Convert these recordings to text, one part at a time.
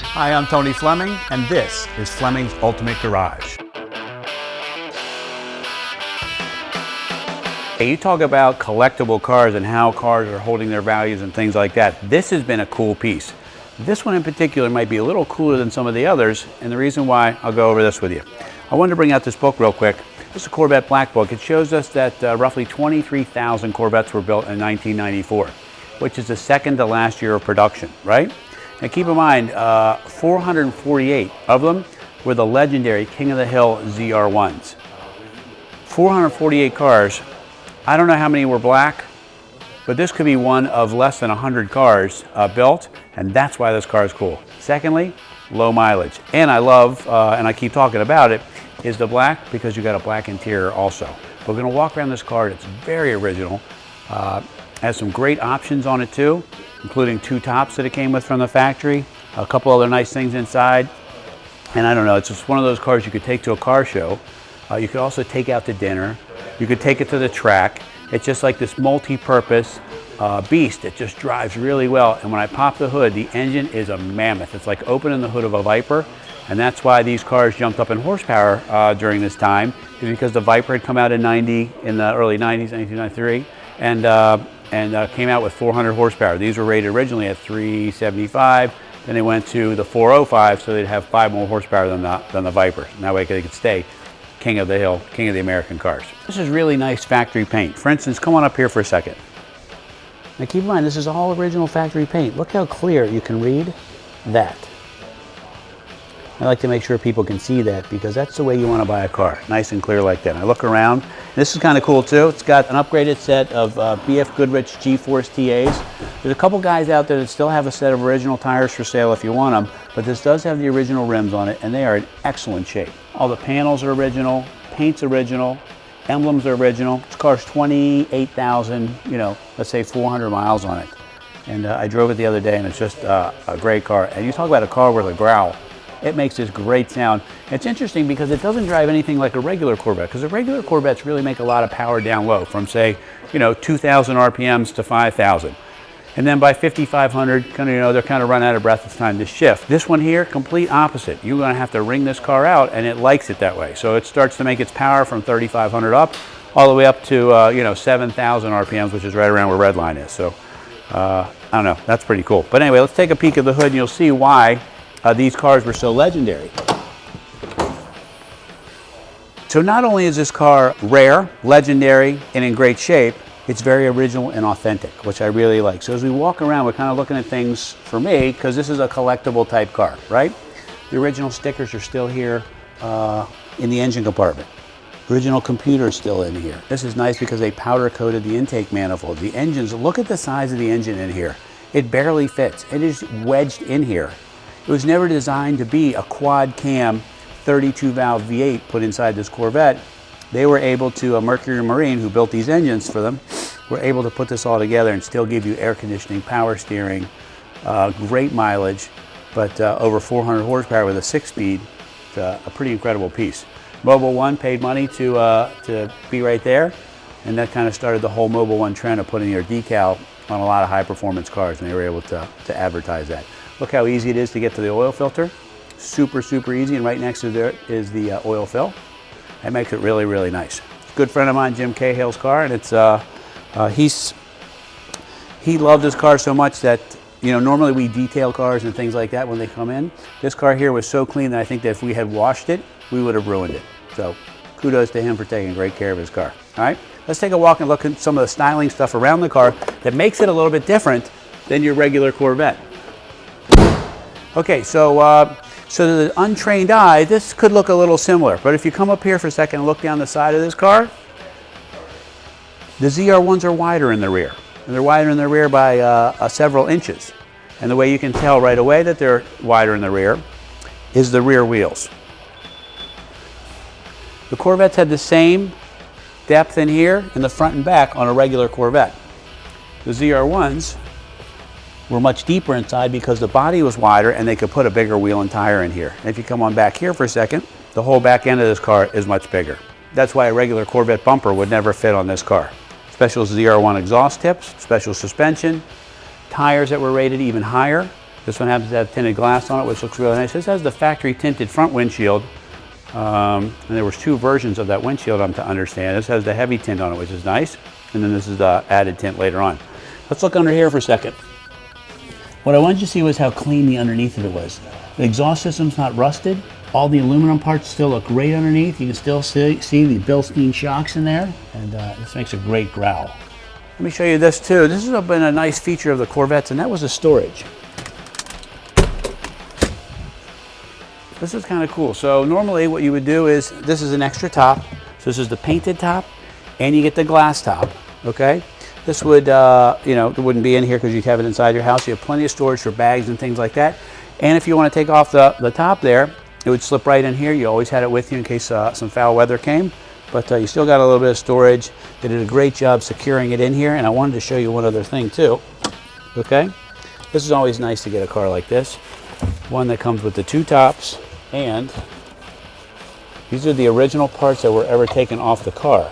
Hi, I'm Tony Fleming, and this is Fleming's Ultimate Garage. Hey, you talk about collectible cars and how cars are holding their values and things like that. This has been a cool piece. This one in particular might be a little cooler than some of the others, and the reason why, I'll go over this with you. I wanted to bring out this book real quick. This is a Corvette Black Book. It shows us that roughly 23,000 Corvettes were built in 1994, which is the second to last year of production, right? Now keep in mind, 448 of them were the legendary King of the Hill ZR-1s. 448 cars. I don't know how many were black, but this could be one of less than 100 cars built, and that's why this car is cool. Secondly, low mileage. And I love, and I keep talking about it, is the black, because you got a black interior also. We're gonna walk around this car. It's very original. Has some great options on it too, including two tops that it came with from the factory, a couple other nice things inside. And I don't know, it's just one of those cars you could take to a car show. You could also take out to dinner. You could take it to the track. It's just like this multi-purpose beast. It just drives really well. And when I pop the hood, the engine is a mammoth. It's like opening the hood of a Viper. And that's why these cars jumped up in horsepower during this time, is because the Viper had come out in the early 90s, 1993, and came out with 400 horsepower. These were rated originally at 375. Then they went to the 405, so they'd have 5 more horsepower than the Viper. And that way they could stay King of the Hill, King of the American cars. This is really nice factory paint. For instance, come on up here for a second. Now keep in mind, this is all original factory paint. Look how clear you can read that. I like to make sure people can see that, because that's the way you want to buy a car, nice and clear like that. And I look around, this is kind of cool too. It's got an upgraded set of BFG G-Force TAs. There's a couple guys out there that still have a set of original tires for sale if you want them, but this does have the original rims on it, and they are in excellent shape. All the panels are original, paint's original, emblems are original. This car's 28,000, let's say 400 miles on it. And I drove it the other day, and it's just a great car. And you talk about a car with a growl. It makes this great sound. It's interesting because it doesn't drive anything like a regular Corvette, because the regular Corvettes really make a lot of power down low from, say, 2,000 RPMs to 5,000. And then by 5,500, they're kind of run out of breath. It's time to shift. This one here, complete opposite. You're going to have to wring this car out, and it likes it that way. So it starts to make its power from 3,500 up, all the way up to 7,000 RPMs, which is right around where Redline is. So I don't know. That's pretty cool. But anyway, let's take a peek at the hood, and you'll see why these cars were so legendary. So not only is this car rare, legendary, and in great shape, it's very original and authentic, which I really like. So as we walk around, we're kind of looking at things for me, because this is a collectible type car, right? The original stickers are still here in the engine compartment. Original computer is still in here. This is nice because they powder coated the intake manifold. The engines, look at the size of the engine in here. It barely fits. It is wedged in here. It was never designed to be a quad cam 32 valve V8 put inside this Corvette. They were able to, Mercury Marine, who built these engines for them, were able to put this all together and still give you air conditioning, power steering, great mileage, but over 400 horsepower with a 6-speed. It's a pretty incredible piece. Mobil One paid money to be right there, and that kind of started the whole Mobil One trend of putting your decal on a lot of high performance cars, and they were able to advertise that. Look how easy it is to get to the oil filter. Super, super easy, and right next to there is the oil fill. That makes it really, really nice. A good friend of mine, Jim Cahill's car, and it's he loved this car so much that normally we detail cars and things like that when they come in. This car here was so clean that I think that if we had washed it, we would have ruined it. So kudos to him for taking great care of his car. All right, let's take a walk and look at some of the styling stuff around the car that makes it a little bit different than your regular Corvette. Okay, so to the untrained eye, this could look a little similar, but if you come up here for a second and look down the side of this car, the ZR-1s are wider in the rear, and they're wider in the rear by several inches. And the way you can tell right away that they're wider in the rear is the rear wheels. The Corvettes had the same depth in here in the front and back on a regular Corvette. The ZR-1s were much deeper inside because the body was wider and they could put a bigger wheel and tire in here. And if you come on back here for a second, the whole back end of this car is much bigger. That's why a regular Corvette bumper would never fit on this car. Special ZR-1 exhaust tips, special suspension, tires that were rated even higher This one happens to have tinted glass on it, which looks really nice. This has the factory tinted front windshield. And there was 2 versions of that windshield, I'm to understand. This has the heavy tint on it, which is nice. And then this is the added tint later on. Let's look under here for a second. What I wanted you to see was how clean the underneath of it was. The exhaust system's not rusted. All the aluminum parts still look great underneath. You can still see the Bilstein shocks in there. And this makes a great growl. Let me show you this too. This has been a nice feature of the Corvettes, and that was the storage. This is kind of cool. So normally what you would do is, this is an extra top. So this is the painted top, and you get the glass top, okay? This would, you know, it wouldn't be in here because you'd have it inside your house. You have plenty of storage for bags and things like that. And if you want to take off the top there, it would slip right in here. You always had it with you in case some foul weather came. But you still got a little bit of storage. They did a great job securing it in here. And I wanted to show you one other thing too, okay? This is always nice to get a car like this. One that comes with the 2 tops. And these are the original parts that were ever taken off the car.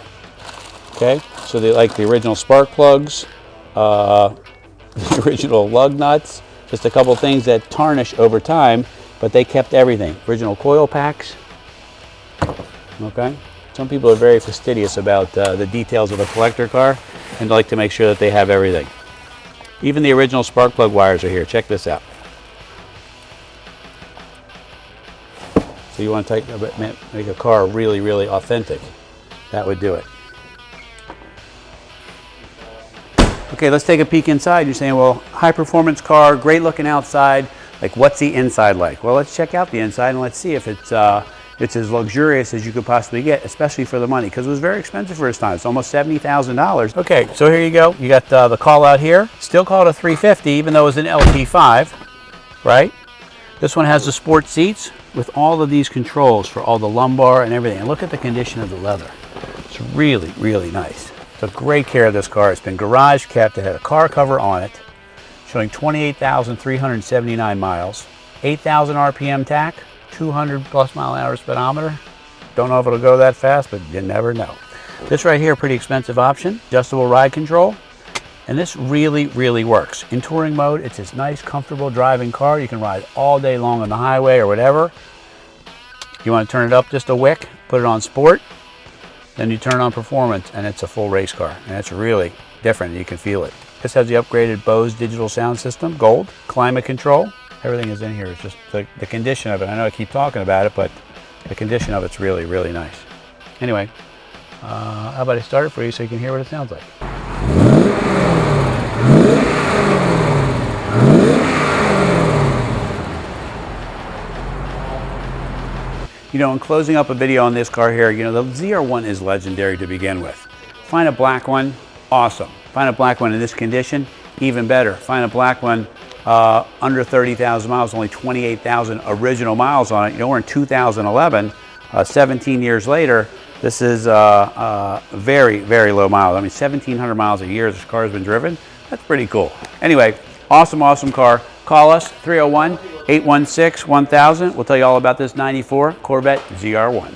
Okay, so they like the original spark plugs, the original lug nuts, just a couple things that tarnish over time, but they kept everything. Original coil packs. Okay, some people are very fastidious about the details of a collector car and like to make sure that they have everything. Even the original spark plug wires are here. Check this out. So you want to make a car really, really authentic. That would do it. Okay, let's take a peek inside. You're saying, well, high performance car, great looking outside. Like, what's the inside like? Well, let's check out the inside and let's see if it's as luxurious as you could possibly get, especially for the money, because it was very expensive for its time. It's almost $70,000. Okay, so here you go. You got the call out here. Still call it a 350, even though it's an LT5, right? This one has the sport seats with all of these controls for all the lumbar and everything. And look at the condition of the leather. It's really, really nice. Took great care of this car. It's been garage kept. It had a car cover on it, showing 28,379 miles, 8,000 RPM tach, 200 plus mile an hour speedometer. Don't know if it'll go that fast, but you never know. This right here, pretty expensive option, adjustable ride control. And this really, really works. In touring mode, it's this nice, comfortable driving car. You can ride all day long on the highway or whatever. You want to turn it up just a wick, put it on sport, then you turn it on performance, and it's a full race car. And it's really different, you can feel it. This has the upgraded Bose digital sound system, gold, climate control. Everything is in here. It's just the condition of it. I know I keep talking about it, but the condition of it's really, really nice. Anyway, how about I start it for you so you can hear what it sounds like. You know, in closing up a video on this car here, you know, the ZR-1 is legendary to begin with. Find a black one, awesome. Find a black one in this condition, even better. Find a black one under 30,000 miles, only 28,000 original miles on it. You know, we're in 2011, 17 years later. This is very, very low miles. I mean, 1,700 miles a year this car has been driven. That's pretty cool. Anyway, awesome, awesome car. Call us, 301-816-1000. We'll tell you all about this 94 Corvette ZR-1.